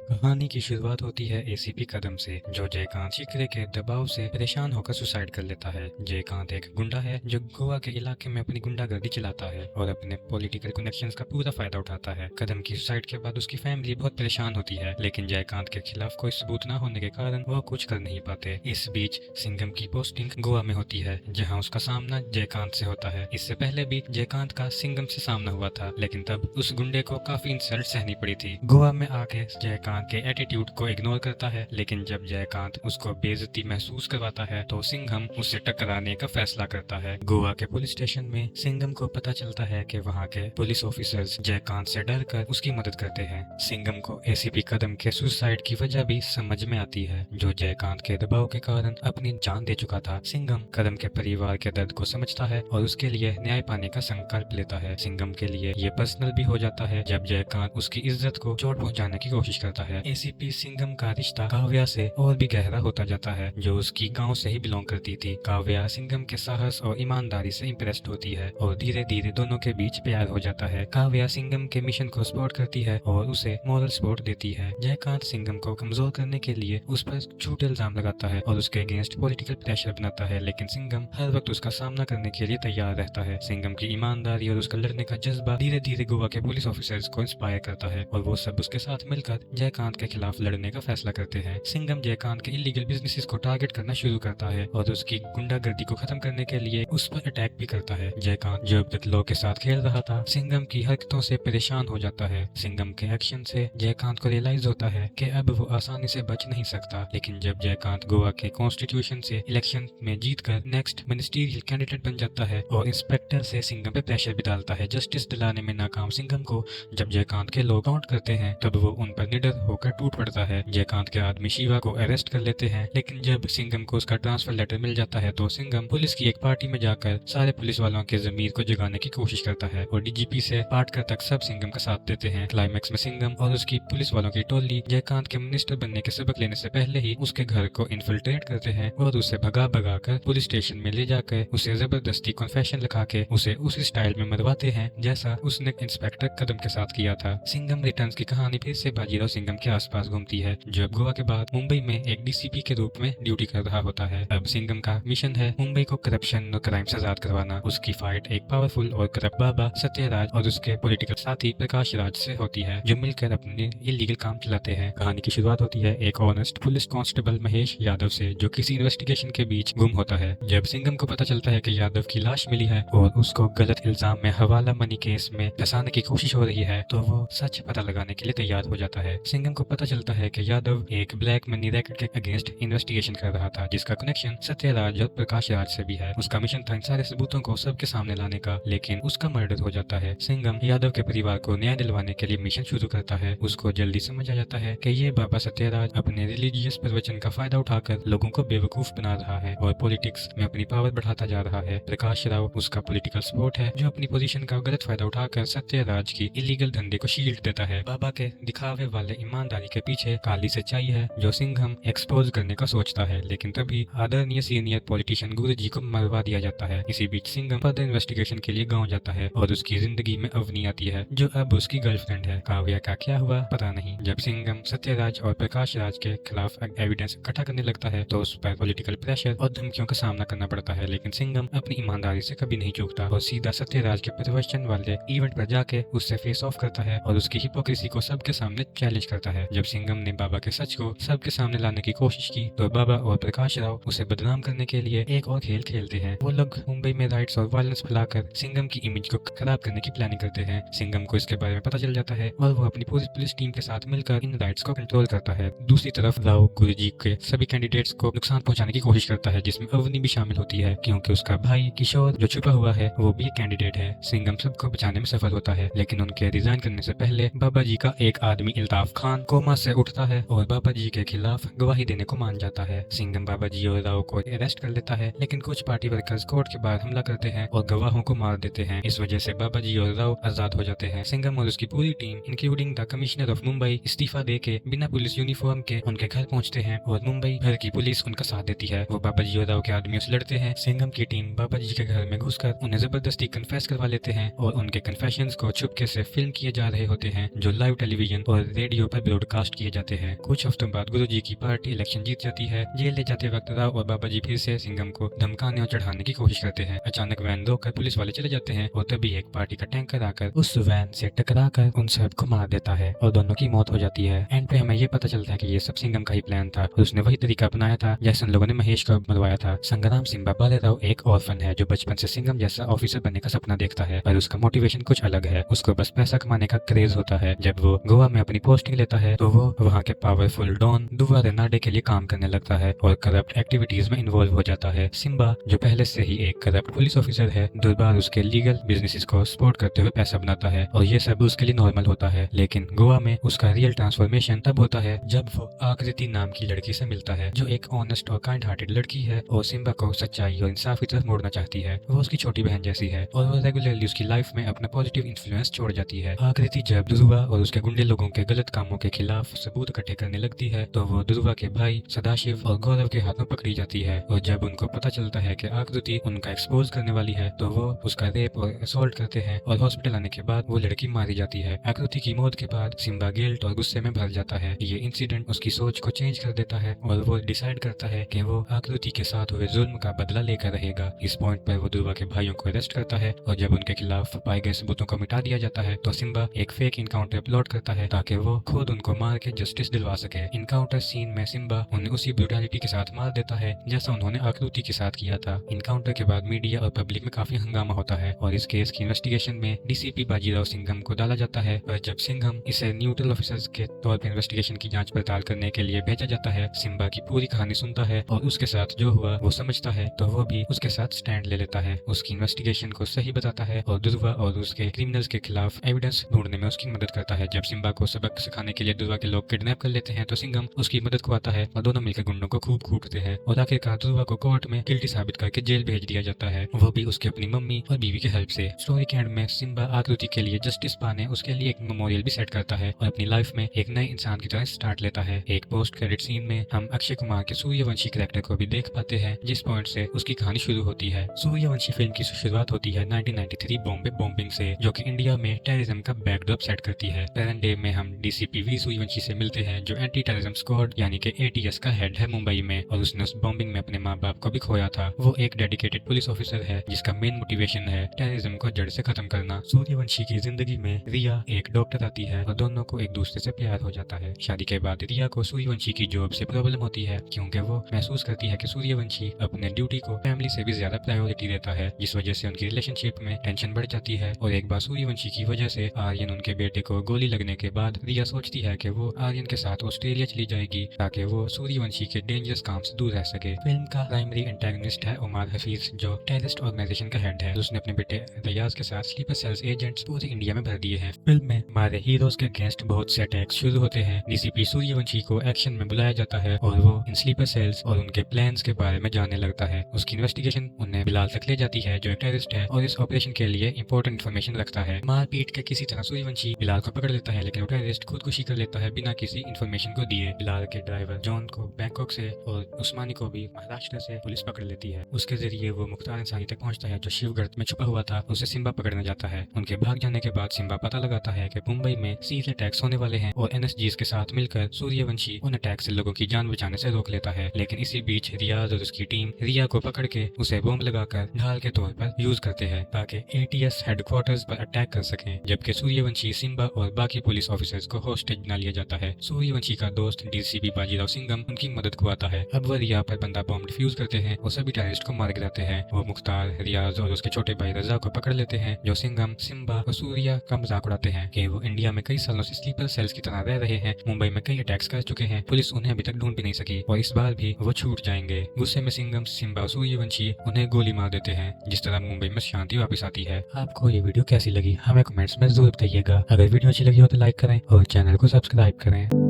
कहानी की शुरुआत होती है एसीपी कदम से, जो जयकांत शिकरे के दबाव से परेशान होकर सुसाइड कर लेता है। जयकांत एक गुंडा है जो गोवा के इलाके में अपनी गुंडागर्दी चलाता है और अपने पॉलिटिकल कनेक्शंस का पूरा फायदा उठाता है। कदम की सुसाइड के बाद उसकी फैमिली बहुत परेशान होती है, लेकिन जयकांत के खिलाफ कोई सबूत न होने के कारण वह कुछ कर नहीं पाते। इस बीच सिंघम की पोस्टिंग गोवा में होती है, जहाँ उसका सामना जयकांत से होता है। इससे पहले भी जयकांत का सिंघम से सामना हुआ था, लेकिन तब उस गुंडे को काफी इंसल्ट सहनी पड़ी थी। गोवा में आके जयकांत के एटीट्यूड को इग्नोर करता है, लेकिन जब जयकांत उसको बेइज्जती महसूस करवाता है तो सिंघम उससे टकराने का फैसला करता है। गोवा के पुलिस स्टेशन में सिंघम को पता चलता है कि वहाँ के पुलिस ऑफिसर्स जयकांत से डरकर उसकी मदद करते हैं। सिंघम को एसीपी कदम के सुसाइड की वजह भी समझ में आती है, जो जयकांत के दबाव के कारण अपनी जान दे चुका था। सिंघम कदम के परिवार के दर्द को समझता है और उसके लिए न्याय पाने का संकल्प लेता है। सिंघम के लिए ये पर्सनल भी हो जाता है जब जयकांत उसकी इज्जत को चोट पहुंचाने की कोशिश करता है। एसीपी सिंघम का रिश्ता काव्या से और भी गहरा होता जाता है, जो उसकी गांव से ही बिलोंग करती थी। काव्या सिंघम के साहस और ईमानदारी से इम्प्रेस्ड होती है और धीरे धीरे दोनों के बीच प्यार हो जाता है। काव्या सिंघम के मिशन को सपोर्ट करती है और उसे मॉरल सपोर्ट देती है। जयकांत सिंघम को कमजोर करने के लिए उस पर झूठे इल्जाम लगाता है और उसके अगेंस्ट पॉलिटिकल प्रेशर बनाता है, लेकिन सिंघम हर वक्त उसका सामना करने के लिए तैयार रहता है। सिंघम की ईमानदारी और उसका लड़ने का जज्बा धीरे धीरे गोवा के पुलिस ऑफिसर्स को इंस्पायर करता है और वो सब उसके साथ मिलकर जयकांत के खिलाफ लड़ने का फैसला करते हैं। सिंघम जयकांत के इलीगल बिजनेसेस को टारगेट करना शुरू करता है और उसकी गुंडागर्दी को खत्म करने के लिए उस पर अटैक भी करता है। जयकांत जो अब तक लॉ के साथ खेल रहा था, सिंघम की हरकतों से परेशान हो जाता है। सिंघम के एक्शन से जयकांत को रियलाइज होता है कि अब वो आसानी से बच नहीं सकता, लेकिन जब जयकांत गोवा के कॉन्स्टिट्यूशन से इलेक्शन में जीतकर नेक्स्ट मिनिस्ट्रियल कैंडिडेट बन जाता है और इंस्पेक्टर से सिंघम पे प्रेशर भी डालता है जस्टिस दिलाने में नाकाम सिंघम को जब जयकांत के लोग काउंट करते हैं, तब वो उन पर निडर होकर टूट पड़ता है। जयकांत के आदमी शिवा को अरेस्ट कर लेते हैं, लेकिन जब सिंघम को उसका ट्रांसफर लेटर मिल जाता है तो सिंघम पुलिस की एक पार्टी में जाकर सारे पुलिस वालों के जमीर को जगाने की कोशिश करता है और डीजीपी से पाटकर तक सब सिंघम का साथ देते हैं। क्लाइमैक्स में सिंघम और उसकी पुलिस वालों की टोली जयकांत के मिनिस्टर बनने के सबक लेने से पहले ही उसके घर को इन्फिल्ट्रेट करते हैं और उसे भगा भगा कर पुलिस स्टेशन में ले जाकर उसे जबरदस्ती कन्फेशन लिखा के उसे उसी स्टाइल में मरवाते हैं जैसा उसने इंस्पेक्टर कदम के साथ किया था। सिंघम रिटर्न्स की कहानी फिर से बाजीराव सिंघम के आसपास घूमती है, जो अब गोवा के बाद मुंबई में एक डीसीपी के रूप में ड्यूटी कर रहा होता है। अब सिंघम का मिशन है मुंबई को करप्शन और क्राइम से आजाद करवाना। उसकी फाइट एक पावरफुल और करप्ट बाबा सत्यराज और उसके पॉलिटिकल साथी प्रकाश राज से होती है, जो मिलकर अपने इलीगल काम चलाते हैं। कहानी की शुरुआत होती है एक honest police constable Mahesh Yadav से, जो किसी इन्वेस्टिगेशन के बीच गुम होता है। जब सिंघम को पता चलता है कि यादव की लाश मिली है और उसको गलत इल्जाम में हवाला मनी केस में फंसाने की कोशिश हो रही है, तो वो सच पता लगाने के लिए तैयार हो जाता है। सिंघम को पता चलता है कि यादव एक ब्लैक मनी रैकेट के अगेंस्ट इन्वेस्टिगेशन कर रहा था, जिसका कनेक्शन सत्यराज और प्रकाश राज से भी है। उसका मिशन था इन सारे सबूतों को सबके सामने लाने का, लेकिन उसका मर्डर हो जाता है। सिंघम यादव के परिवार को न्याय दिलवाने के लिए मिशन शुरू करता है। उसको जल्दी समझ आ जाता है कि ये बाबा सत्यराज अपने रिलीजियस प्रवचन का फायदा उठाकर लोगों को बेवकूफ बना रहा है और पॉलिटिक्स में अपनी पावर बढ़ाता जा रहा है। प्रकाश राव उसका पॉलिटिकल सपोर्ट है, जो अपनी पोजीशन का गलत फायदा उठाकर सत्यराज की इलीगल धंधे को शील्ड देता है। बाबा के दिखावे वाले ईमानदारी के पीछे काली सच्चाई है, जो सिंघम एक्सपोज करने का सोचता है, लेकिन तभी आदरणीय सीनियर पॉलिटिशियन गुरुजी को मरवा दिया जाता है। इसी बीच सिंघम फर्दर इन्वेस्टिगेशन के लिए गांव जाता है और उसकी जिंदगी में अवनी आती है, जो अब उसकी गर्लफ्रेंड है। काव्या का क्या हुआ पता नहीं। जब सिंघम सत्यराज और प्रकाश राज के खिलाफ एविडेंस इकट्ठा करने लगता है तो उस पर पॉलिटिकल प्रेशर और धमकियों का सामना करना पड़ता है, लेकिन सिंघम अपनी ईमानदारी से कभी नहीं चूकता और सीधा सत्यराज के प्रवचन वाले इवेंट पर जाके उससे फेस ऑफ करता है और उसकी हिपोक्रेसी को सबके सामने चैलेंज करता है। जब सिंघम ने बाबा के सच को सबके सामने लाने की कोशिश की तो बाबा और प्रकाश राव उसे बदनाम करने के लिए एक और खेल खेलते हैं। वो लोग मुंबई में राइट्स और वायलेंस फैलाकर सिंघम की इमेज को खराब करने की प्लानिंग करते हैं। सिंघम को इसके बारे में पता चल जाता है और वो अपनी पूरी पुलिस टीम के साथ मिलकर इन राइट्स को कंट्रोल करता है। दूसरी तरफ राव गुरुजी के सभी कैंडिडेट्स को नुकसान पहुंचाने की कोशिश करता है, जिसमें अवनी भी शामिल होती है, क्योंकि उसका भाई किशोर जो छुपा हुआ है वो भी एक कैंडिडेट है। सिंघम सबको बचाने में सफल होता है, लेकिन उनके रिजाइन करने से पहले बाबा जी का एक आदमी इल्ताफ खान कोमा से उठता है और बाबा जी के खिलाफ गवाही देने को मान जाता है। सिंघम बाबा जी और राव को अरेस्ट कर लेता है, लेकिन कुछ पार्टी वर्कर्स कोर्ट के बाहर हमला करते हैं और गवाहों को मार देते हैं। इस वजह से बाबा जी और राव आजाद हो जाते हैं। सिंघम और उसकी पूरी team including the commissioner of Mumbai इस्तीफा देके बिना पुलिस यूनिफॉर्म के उनके घर पहुंचते हैं और मुंबई भर की पुलिस उनका साथ देती है। वो बाबा जी और राव के आदमियों से लड़ते हैं। सिंघम की टीम बाबा जी के घर में घुसकर उन्हें जबरदस्ती कन्फेस करवा लेते हैं और उनके कन्फेशंस को चुपके से फिल्म किए जा रहे होते हैं, जो लाइव टेलीविजन और रेडियो लगातार ब्रॉडकास्ट किए जाते हैं। कुछ हफ्तों बाद गुरुजी की पार्टी इलेक्शन जीत जाती है। जेल ले जाते वक्त राव और बाबा जी फिर से सिंघम को धमकाने और चढ़ाने की कोशिश करते हैं। अचानक वैन रोककर पुलिस वाले चले जाते हैं और तभी एक पार्टी का टैंकर आकर उस वैन से टकराकर उन सबको मार देता है और दोनों की मौत हो जाती है। एंड पे हमें ये पता चलता है कि ये सब सिंघम का ही प्लान था और उसने वही तरीका अपनाया था जैसे उन लोगों ने महेश को मरवाया था। संग्राम सिंबा बालेराव एक ऑर्फन है जो बचपन से सिंघम जैसा ऑफिसर बनने का सपना देखता है, पर उसका मोटिवेशन कुछ अलग है। उसको बस पैसा कमाने का क्रेज होता है। जब वो गोवा में अपनी पोस्टिंग लेता है तो वो वहाँ के पावरफुल डॉन दुवा रेनाडे के लिए काम करने लगता है और करप्ट एक्टिविटीज में इन्वॉल्व हो जाता है। सिम्बा जो पहले से ही एक करप्ट पुलिस ऑफिसर है, दुर्बार उसके लीगल बिजनेसेस को सपोर्ट करते हुए पैसा बनाता है और ये सब उसके लिए नॉर्मल होता है। लेकिन गोवा में उसका रियल ट्रांसफॉर्मेशन तब होता है जब वो आकृति नाम की लड़की से मिलता है जो एक ऑनेस्ट और काइंड हार्टेड लड़की है और सिम्बा को सच्चाई और इंसाफ की तरफ मोड़ना चाहती है। वो उसकी छोटी बहन जैसी है और वो रेगुलरली उसकी लाइफ में अपना पॉजिटिव इन्फ्लुएंस छोड़ जाती है। आकृति जब ध्रुवा और उसके गुंडे लोगों के गलत कामों के खिलाफ सबूत इकट्ठे करने लगती है तो वो ध्रुवा के भाई सदाशिव और गौरव के हाथों पकड़ी जाती है और जब उनको पता चलता है कि आकृति उनका एक्सपोज करने वाली है तो वो उसका रेप और असॉल्ट करते हैं और हॉस्पिटल आने के बाद वो लड़की मारी जाती है। आकृति की मौत के बाद सिम्बा गिल्ट और गुस्से में भर जाता है। ये इंसिडेंट उसकी सोच को चेंज कर देता है और वो डिसाइड करता है कि वो आकृति के साथ हुए जुल्म का बदला लेकर रहेगा। इस पॉइंट पर वो ध्रुवा के भाइयों को अरेस्ट करता है और जब उनके खिलाफ पाए गए सबूतों को मिटा दिया जाता है तो सिम्बा एक फेक इनकाउंटर प्लॉट करता है ताकि वो खुद उनको मार के जस्टिस दिलवा सके। इनकाउंटर सीन में सिम्बा उन्हें उसी ब्रूटैलिटी के साथ मार देता है जैसा उन्होंने आकृति के साथ किया था। इनकाउंटर के बाद मीडिया और पब्लिक में काफी हंगामा होता है और इस केस की इन्वेस्टिगेशन में डीसीपी बाजीराव सिंघम को डाला जाता है। पर जब सिंघम इसे न्यूट्रल ऑफिसर्स के तौर पर इन्वेस्टिगेशन की जांच पड़ताल करने के लिए भेजा जाता है, सिम्बा की पूरी कहानी सुनता है और उसके साथ जो हुआ वो समझता है तो वो भी उसके साथ स्टैंड ले लेता है, उसकी इन्वेस्टिगेशन को सही बताता है और ध्रुवा और उसके क्रिमिनल्स के खिलाफ एविडेंस ढूंढने में उसकी मदद करता है। जब सिम्बा को सबक सिखाने के लिए ध्रुवा के लोग किडनैप कर लेते हैं तो सिंघम उसकी मदद को आता है और दोनों मिलकर गुंडों को खूब कूटते हैं और आखिरकार ध्रुवा को कोर्ट में गिल्टी साबित करके जेल भेज दिया जाता है, वो भी उसके अपनी मम्मी और बीवी की हेल्प से। स्टोरी के एंड में सिम्बा आकृति के लिए जस्टिस पाने उसके लिए एक मेमोरियल भी सेट करता है और अपनी लाइफ में एक नए इंसान की तरह स्टार्ट लेता है। एक पोस्ट क्रेडिट सीन में हम अक्षय कुमार के सूर्यवंशी कैरेक्टर को भी देख पाते हैं जिस पॉइंट से उसकी कहानी शुरू होती है। सूर्यवंशी फिल्म की शुरुआत होती है 1993 बॉम्बे बॉम्बिंग से जो कि इंडिया में टेररिज्म का बैकड्रॉप सेट करती है। प्रेजेंट डे में हम डीसीपी वी सूर्यवंशी से मिलते हैं जो एंटी टेररिज्म स्क्वाड यानी कि एटीएस का हेड है मुंबई में और उसने उस बॉम्बिंग में अपने माँ बाप को भी खोया था। वो एक डेडिकेटेड पुलिस ऑफिसर है जिसका मेन मोटिवेशन है टेररिज्म को जड़ से खत्म करना। सूर्यवंशी की जिंदगी में रिया एक डॉक्टर आती है और दोनों को एक दूसरे से प्यार हो जाता है। शादी के बाद रिया को सूर्यवंशी की जॉब से प्रॉब्लम होती है क्योंकि वो महसूस करती है कि सूर्यवंशी अपने ड्यूटी को फैमिली से भी ज्यादा प्रायोरिटी देता है, जिस वजह से उनकी रिलेशनशिप में टेंशन बढ़ जाती है। और एक बार सूर्यवंशी की वजह से आर्यन उनके बेटे को गोली लगने के बाद रिया सोचती है कि वो आर्यन के साथ ऑस्ट्रेलिया चली जाएगी ताकि वो सूर्यवंशी के डेंजरस काम से दूर रह सके। फिल्म का प्राइमरी एंटेगनिस्ट है उमर हफीज जो टेररिस्ट ऑर्गेनाइजेशन का हेड है। उसने अपने बेटे रियाज के साथ स्लीपर सेल्स एजेंट्स पूरे इंडिया में भर दिए हैं। फिल्म में हमारे हीरोज के अगेंस्ट बहुत से अटैक्स शुरू होते हैं। डीसीपी सूर्यवंशी को एक्शन में बुलाया जाता है और वो इन स्लीपर सेल्स और उनके प्लान्स के बारे में जानने लगता है। उसकी इन्वेस्टिगेशन उन्हें बिलाल तक ले जाती है जो एक टेररिस्ट है और इस ऑपरेशन के लिए इंपॉर्टेंट इन्फॉर्मेशन रखता है। मारपीट के किसी तरह सूर्यवंशी बिलाल को पकड़ लेता है लेकिन वो टेररिस्ट खुदकुशी कर लेता है बिना किसी इन्फॉर्मेशन को दिए। बिलाल के ड्राइवर जॉन को बैंकॉक से और उस्मानी को भी महाराष्ट्र से पुलिस पकड़ लेती है। उसके जरिए वो मुख्तार अंसारी तक पहुंचता है जो शिवगढ़ में छुपा हुआ था। उसे सिम्बा पकड़ने जाता है। उनके भाग जाने के बाद सिम्बा पता लगाता है कि मुंबई में सीज अटैक्स होने वाले हैं और एनएसजीज के साथ मिलकर सूर्यवंशी उन अटैक से लोगों की जान बचाने से रोक लेता है। लेकिन इसी बीच रियाज और उसकी टीम रिया को पकड़ के उसे बॉम्ब लगाकर ढाल के तौर पर यूज करते हैं ताकि एटीएस हेडक्वार्टर्स पर अटैक कर सकें, जबकि सूर्यवंशी, सिम्बा और बाकी पुलिस ऑफिसर्स को होस्टेज बना लिया जाता है। सूर्यवंशी का दोस्त डीसीपी बाजीराव सिंघम उनकी मदद को आता है। अब वो रिया पर बंदा बॉम्ब डिफ्यूज करते हैं और सभी टेररिस्ट को मार गिराते हैं। वो मुख्तार, रियाज और उसके छोटे भाई रजा को पकड़ लेते हैं जो सिंघम, सिम्बा और सूर्या का मजाक उड़ाते हैं कि वो इंडिया में कई सालों से स्लीपर सेल्स की तरह रह रहे हैं, मुंबई में कई अटैक्स कर चुके हैं, पुलिस उन्हें अभी तक ढूंढ भी नहीं सकी और इस बार भी वो छूट जाएंगे। गुस्से में सिंघम, सिम्बा और सूर्यवंशी उन्हें गोली मार देते हैं जिस तरह मुंबई में शांति वापस आती है। आपको ये वीडियो कैसी लगी हमें कमेंट्स में जरूर बताइएगा। अगर वीडियो अच्छी लगी हो तो लाइक करें और चैनल को सब्सक्राइब करें।